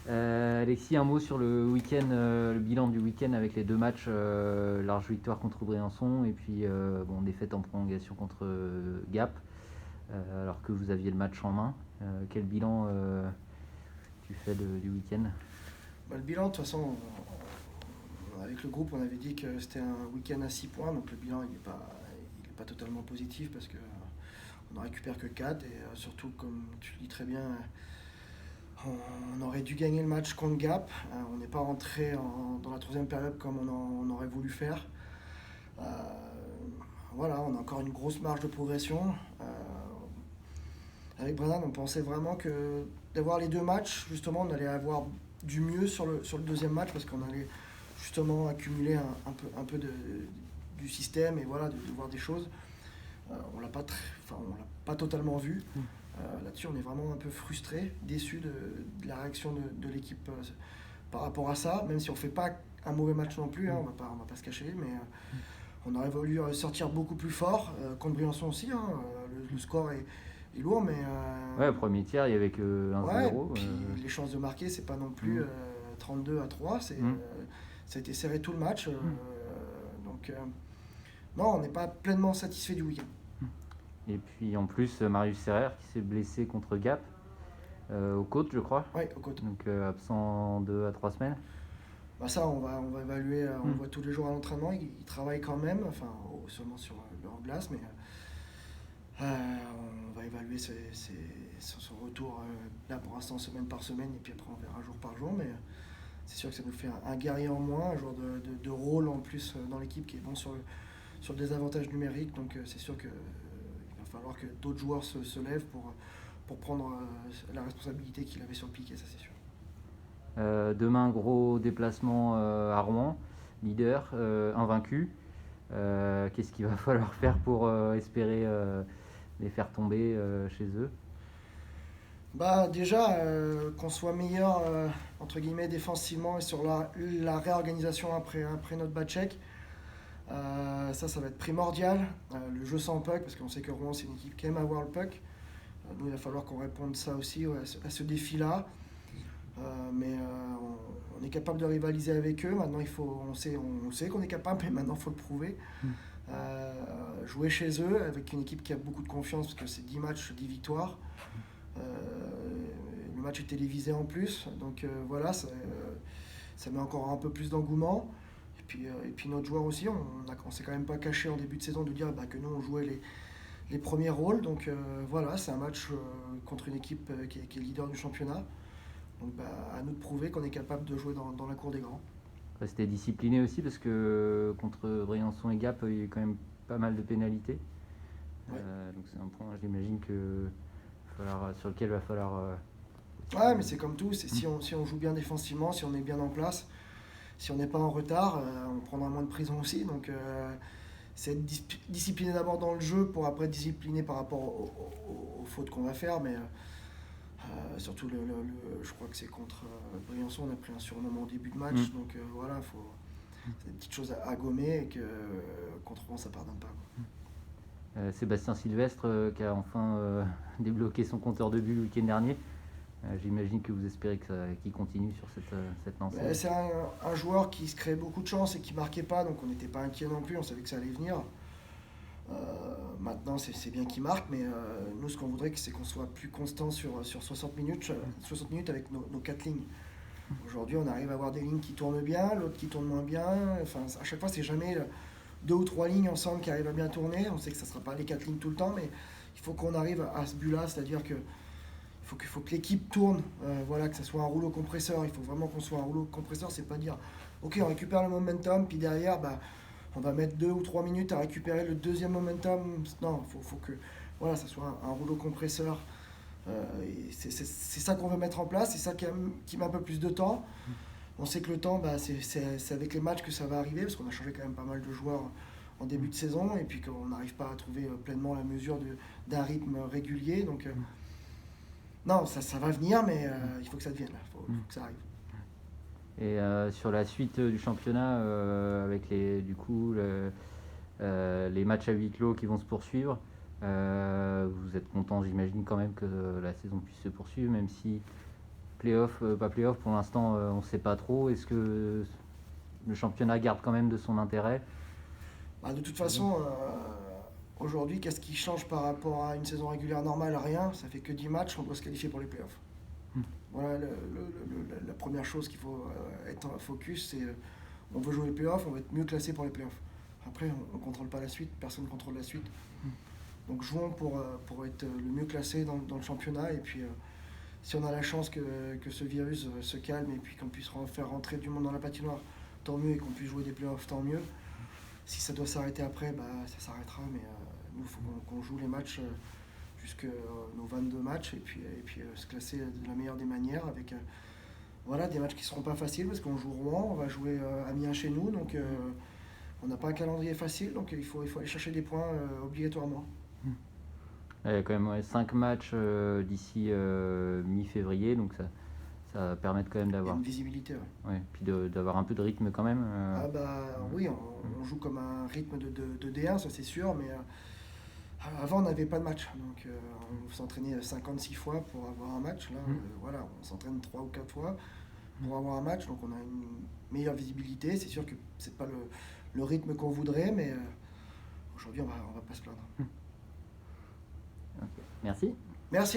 Alexis, un mot sur le week-end, le bilan du week-end avec les 2 matchs, large victoire contre Briançon et puis défaite en prolongation contre Gap, alors que vous aviez le match en main. Quel bilan tu fais du week-end? Le bilan, de toute façon, avec le groupe, on avait dit que c'était un week-end à 6 points, donc le bilan il est pas totalement positif parce que on n'en récupère que 4 et surtout, comme tu le dis très bien, on aurait dû gagner le match contre Gap. On n'est pas rentré dans la troisième période comme on aurait voulu faire. Euh, voilà, on a encore une grosse marge de progression. Avec Brennan, on pensait vraiment que d'avoir les deux matchs, justement, on allait avoir du mieux sur le deuxième match parce qu'on allait justement accumuler un peu du système et voilà, de voir des choses. On l'a pas on l'a pas totalement vu. Là-dessus, on est vraiment un peu frustré, déçu de la réaction de l'équipe par rapport à ça, même si on fait pas un mauvais match non plus, hein, on va pas se cacher, mais on aurait voulu sortir beaucoup plus fort contre Briançon aussi. Hein, le score est lourd, mais Ouais, premier tiers, il y avait que ouais, 1-0. puis les chances de marquer, c'est pas non plus 32-3, ça a été serré tout le match. Donc, non, on n'est pas pleinement satisfait du week-end. Et puis en plus, Marius Serrer qui s'est blessé contre Gap, aux côtes, je crois. Ouais, aux côtes. Donc absent 2 à 3 semaines. Bah ça, on va évaluer, on le voit tous les jours à l'entraînement, il travaille quand même, enfin, seulement sur le hors-glace, mais on va évaluer son retour là pour l'instant semaine par semaine, et puis après on verra jour par jour, mais c'est sûr que ça nous fait un guerrier en moins, un joueur de rôle en plus dans l'équipe qui est bon sur le désavantage numérique, donc c'est sûr qu'il va falloir que d'autres joueurs se lèvent pour prendre la responsabilité qu'il avait sur le piquet, ça c'est sûr. Demain, gros déplacement à Rouen, leader, invaincu. Qu'est-ce qu'il va falloir faire pour espérer les faire tomber chez eux? Bah déjà qu'on soit meilleur entre guillemets défensivement et sur la réorganisation après notre bas check. Ça va être primordial. Le jeu sans puck, parce qu'on sait que Rouen c'est une équipe qui aime avoir le puck. Nous il va falloir qu'on réponde ça aussi, ouais, à ce défi-là. Mais on est capable de rivaliser avec eux. Maintenant on sait qu'on est capable, mais maintenant il faut le prouver. Jouer chez eux avec une équipe qui a beaucoup de confiance, parce que c'est 10 matchs, 10 victoires. Le match est télévisé en plus, donc voilà, ça met encore un peu plus d'engouement. Et puis notre joueur aussi, on s'est quand même pas caché en début de saison de dire que nous on jouait les premiers rôles. Donc voilà, c'est un match contre une équipe qui est leader du championnat. Donc à nous de prouver qu'on est capable de jouer dans la cour des grands. Rester discipliné aussi parce que contre Briançon et Gap, il y a eu quand même pas mal de pénalités. Ouais. Donc c'est un point, j'imagine, sur lequel il va falloir. Ouais, mais c'est comme tout, si on joue bien défensivement, si on est bien en place, si on n'est pas en retard, on prendra moins de prison aussi. Donc c'est être discipliné d'abord dans le jeu pour après être discipliné par rapport aux fautes qu'on va faire. Mais surtout, je crois que c'est contre Briançon, on a pris un surnom au début de match. Donc voilà, c'est des petites choses à gommer et que contre Rouen, ça ne pardonne pas. Sébastien Sylvestre qui a enfin débloqué son compteur de buts le week-end dernier. J'imagine que vous espérez qu'il continue sur cette lancée. C'est un joueur qui se crée beaucoup de chances et qui marquait pas, donc on n'était pas inquiet non plus, on savait que ça allait venir. Maintenant, c'est bien qu'il marque, mais nous, ce qu'on voudrait, c'est qu'on soit plus constant sur 60 minutes avec nos 4 lignes. Aujourd'hui, on arrive à avoir des lignes qui tournent bien, l'autre qui tourne moins bien. Enfin, à chaque fois, c'est jamais 2 ou 3 lignes ensemble qui arrivent à bien tourner. On sait que ça ne sera pas les 4 lignes tout le temps, mais il faut qu'on arrive à ce but-là, c'est-à-dire que il faut que l'équipe tourne, voilà, que ce soit un rouleau compresseur. Il faut vraiment qu'on soit un rouleau compresseur, c'est pas dire ok, on récupère le momentum, puis derrière, on va mettre 2 ou 3 minutes à récupérer le deuxième momentum. Non, faut que voilà, ça soit un rouleau compresseur. Et c'est ça qu'on veut mettre en place, c'est ça qui met un peu plus de temps. On sait que le temps, c'est avec les matchs que ça va arriver, parce qu'on a changé quand même pas mal de joueurs en début de saison, et puis qu'on n'arrive pas à trouver pleinement la mesure d'un rythme régulier. Donc, non, ça va venir, mais il faut que ça devienne, il faut que ça arrive. Et sur la suite du championnat, avec les matchs à huis clos qui vont se poursuivre, vous êtes content, j'imagine, quand même que la saison puisse se poursuivre, même si Playoff, pas playoff, pour l'instant, on ne sait pas trop. Est-ce que le championnat garde quand même de son intérêt? Bah, de toute façon, aujourd'hui, qu'est-ce qui change par rapport à une saison régulière normale? Rien. Ça fait que 10 matchs, on doit se qualifier pour les playoffs. Hmm. Voilà la première chose qu'il faut être en focus, c'est on veut jouer les playoffs, on veut être mieux classé pour les playoffs. Après, on ne contrôle pas la suite, personne ne contrôle la suite. Donc jouons pour être le mieux classé dans le championnat. Et puis, si on a la chance que ce virus se calme et puis qu'on puisse faire rentrer du monde dans la patinoire, tant mieux, et qu'on puisse jouer des playoffs, tant mieux. Si ça doit s'arrêter après, bah, ça s'arrêtera. Mais nous, il faut qu'on joue les matchs jusque nos 22 matchs et puis se classer de la meilleure des manières avec voilà, des matchs qui ne seront pas faciles parce qu'on joue Rouen, on va jouer Amiens chez nous. Donc on n'a pas un calendrier facile, donc il faut aller chercher des points obligatoirement. Il y a quand même 5 matchs d'ici mi-février, donc ça va permettre quand même Il y a d'avoir une visibilité. Ouais. ouais, puis d'avoir un peu de rythme quand même. Ah bah oui, on joue comme un rythme de D1, ça c'est sûr, mais avant on n'avait pas de match, donc on s'entraînait 56 fois pour avoir un match. Là, voilà, on s'entraîne 3 ou 4 fois pour avoir un match, donc on a une meilleure visibilité. C'est sûr que c'est pas le rythme qu'on voudrait, mais aujourd'hui on va pas se plaindre. Okay. Merci. Merci.